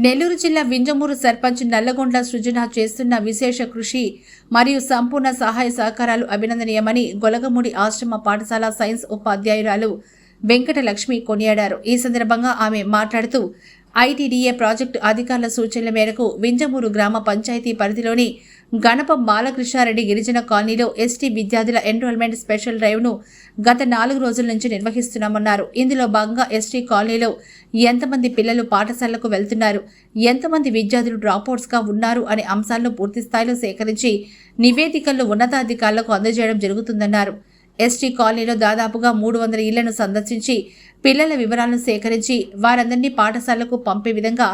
నెల్లూరు జిల్లా వింజమూరు సర్పంచ్ నల్లగొండ్ల సృజన చేస్తున్న విశేష కృషి మరియు సంపూర్ణ సహాయ సహకారాలు అభినందనీయమని గొలగముడి ఆశ్రమ పాఠశాల సైన్స్ ఉపాధ్యాయురాలు వెంకట లక్ష్మి కొనియాడారు. ఈ సందర్భంగా ఆమె మాట్లాడుతూ ఐటీడీఏ ప్రాజెక్టు అధికారుల సూచనల మేరకు వింజమూరు గ్రామ పంచాయతీ పరిధిలోని గణపం బాలకృష్ణారెడ్డి గిరిజన కాలనీలో ఎస్టీ విద్యార్థుల ఎన్రోల్మెంట్ స్పెషల్ డ్రైవ్ను గత 4 రోజుల నుంచి నిర్వహిస్తున్నామన్నారు. ఇందులో భాగంగా ఎస్టీ కాలనీలో ఎంతమంది పిల్లలు పాఠశాలకు వెళ్తున్నారు, ఎంతమంది విద్యార్థులు డ్రాప్అవుట్స్గా ఉన్నారు అనే అంశాలను పూర్తిస్థాయిలో సేకరించి నివేదికలను ఉన్నతాధికారులకు అందజేయడం జరుగుతుందన్నారు. ఎస్టీ కాలనీలో దాదాపుగా 300 ఇళ్లను సందర్శించి పిల్లల వివరాలను సేకరించి వారందరినీ పాఠశాలకు పంపే విధంగా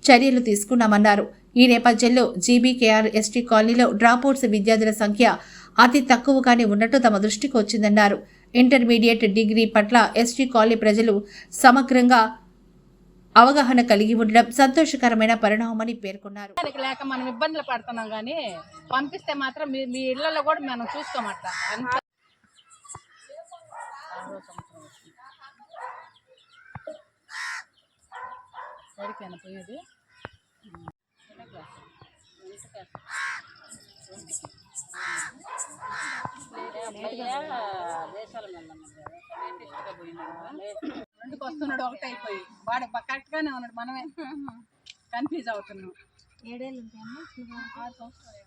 చర్యలు తీసుకున్నామన్నారు. ఈ నేపథ్యంలో జీబీకేఆర్ ఎస్టీ కాలనీలో డ్రాప్అవుట్స్ విద్యార్థుల సంఖ్య అతి తక్కువగానే ఉన్నట్టు తమ దృష్టికి వచ్చిందన్నారు. ఇంటర్మీడియట్ డిగ్రీ పట్ల ఎస్టీ కాలనీ ప్రజలు సమగ్రంగా అవగాహన కలిగి ఉండడం సంతోషకరమైన పరిణామమని పేర్కొన్నారు. లేక మనం ఇబ్బందులు పడుతున్నాం కానీ పంపిస్తే మాత్రం మీ ఇళ్లలో కూడా మనం చూసుకోమట. సరికేనా పోయేది? రెండుకి వస్తున్నాడు, ఒకటి అయిపోయి వాడు కరెక్ట్గానే ఉన్నాడు, మనమే కన్ఫ్యూజ్ అవుతున్నాం. 7 ఏళ్ళు ఉంటాయమ్మా, 6 సంవత్సరాలు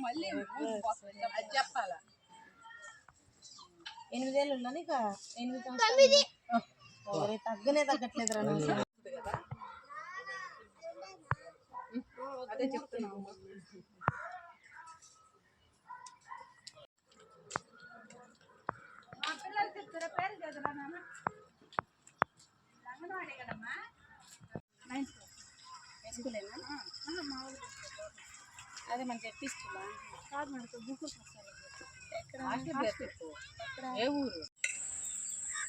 మళ్ళీ అది చెప్పాలా. 8 ఏళ్ళు ఉన్నాను, ఇక 8 సంవత్సరాలు తగ్గనే తగ్గట్లేదు. అదే చెప్తున్నాము. అదే మనం చెప్పిస్తున్నా కాదు, మనకు బుక్ ఏ ఊరు?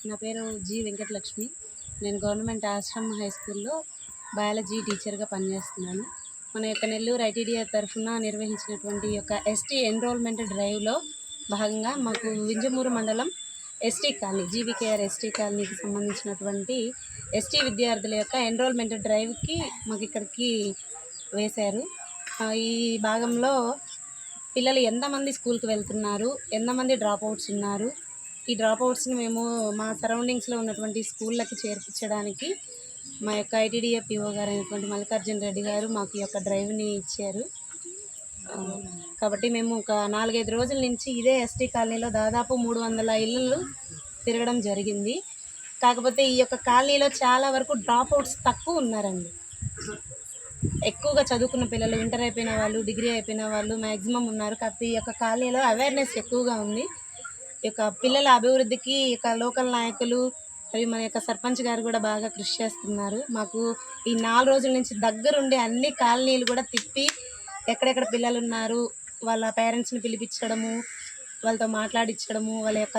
నా పేరు జి వెంకటలక్ష్మి. నేను గవర్నమెంట్ ఆశ్రమ హై స్కూల్లో బయాలజీ టీచర్గా పనిచేస్తున్నాను. మన యొక్క నెల్లూరు ఐటీడీఏ తరఫున నిర్వహించినటువంటి యొక్క ఎస్టీ ఎన్రోల్మెంట్ డ్రైవ్లో భాగంగా మాకు వింజమూరు మండలం ఎస్టీ కాలనీ జీబీకేఆర్ ఎస్టీ కాలనీకి సంబంధించినటువంటి ఎస్టీ విద్యార్థుల యొక్క ఎన్రోల్మెంట్ డ్రైవ్కి మాకు ఇక్కడికి వేశారు. ఈ భాగంలో పిల్లలు ఎంతమంది స్కూల్కి వెళ్తున్నారు, ఎంతమంది డ్రాప్అవుట్స్ ఉన్నారు, ఈ డ్రాప్అవుట్స్ని మేము మా సరౌండింగ్స్లో ఉన్నటువంటి స్కూళ్ళకి చేర్పించడానికి మా యొక్క ఐటీడీఏ పిఓ గారు అయినటువంటి మల్లికార్జున రెడ్డి గారు మాకు ఈ యొక్క డ్రైవ్ని ఇచ్చారు. కాబట్టి మేము ఒక 4-5 రోజుల నుంచి ఇదే ఎస్టీ కాలనీలో దాదాపు 300 ఇళ్ళు తిరగడం జరిగింది. కాకపోతే ఈ యొక్క కాలనీలో చాలా వరకు డ్రాప్అవుట్స్ తక్కువ ఉన్నారండి. ఎక్కువగా చదువుకున్న పిల్లలు, ఇంటర్ అయిపోయిన వాళ్ళు, డిగ్రీ అయిపోయిన వాళ్ళు మ్యాక్సిమం ఉన్నారు. కాకపోతే ఈ యొక్క కాలనీలో అవేర్నెస్ ఎక్కువగా ఉంది. ఈ యొక్క పిల్లల అభివృద్ధికి ఈ యొక్క లోకల్ నాయకులు మరియు మన యొక్క సర్పంచ్ గారు కూడా బాగా కృషి చేస్తున్నారు. మాకు ఈ 4 రోజుల నుంచి దగ్గరుండి అన్ని కాలనీలు కూడా తిప్పి ఎక్కడెక్కడ పిల్లలు ఉన్నారు వాళ్ళ పేరెంట్స్ని పిలిపించడము, వాళ్ళతో మాట్లాడించడము, వాళ్ళ యొక్క